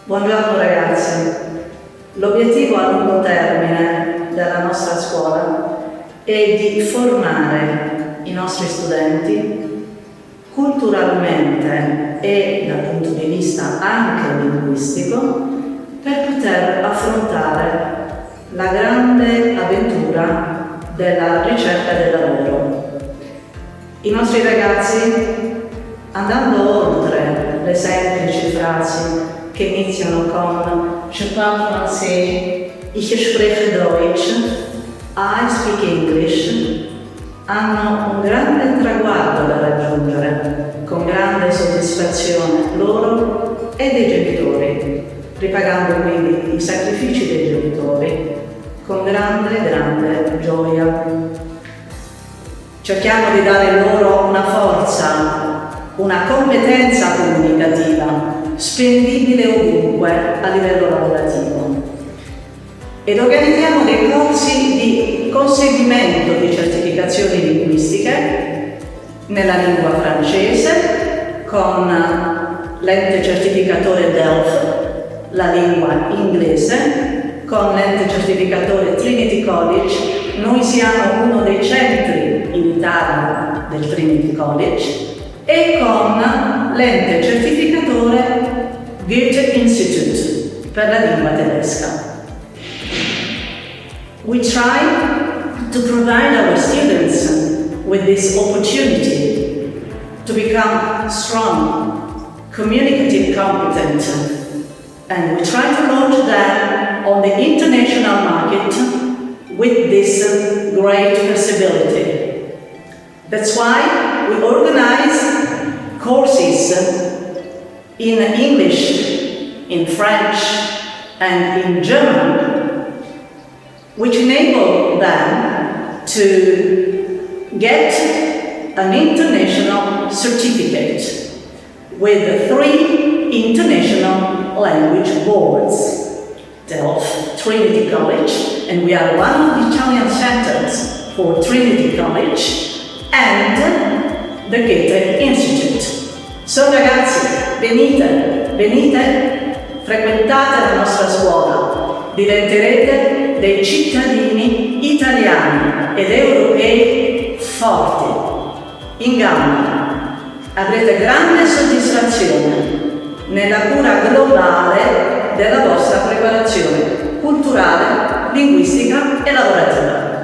Buongiorno ragazzi, l'obiettivo a lungo termine della nostra scuola è di formare i nostri studenti culturalmente e dal punto di vista anche linguistico per poter affrontare la grande avventura della ricerca del lavoro. I nostri ragazzi, andando oltre le semplici frasi che iniziano con Je parle français, ich spreche Deutsch, I speak English, hanno un grande traguardo da raggiungere, con grande soddisfazione loro e dei genitori, ripagando quindi i sacrifici dei genitori con grande gioia. Cerchiamo di dare loro una forza, una competenza comunicativa spendibile ovunque a livello lavorativo ed organizziamo dei corsi di conseguimento di certificazioni linguistiche nella lingua francese con l'ente certificatore DELF, la lingua inglese con l'ente certificatore Trinity College. Noi siamo uno dei centri in Italia del Trinity College e con l'ente certificatore Goethe Institute per la lingua tedesca. We try to provide our students with this opportunity to become strong, communicative, competent, and we try to launch them on the international market with this great possibility. That's why we organize courses in English, in French, and in German, which enable them to get an international certificate with 3 international language boards, DELF, Trinity College, and we are one of the Italian centers for Trinity College, and the Goethe Institute. So ragazzi, venite, frequentate la nostra scuola, diventerete dei cittadini italiani ed europei forti, in gamba. Avrete grande soddisfazione nella cura globale della vostra preparazione culturale, linguistica e lavorativa.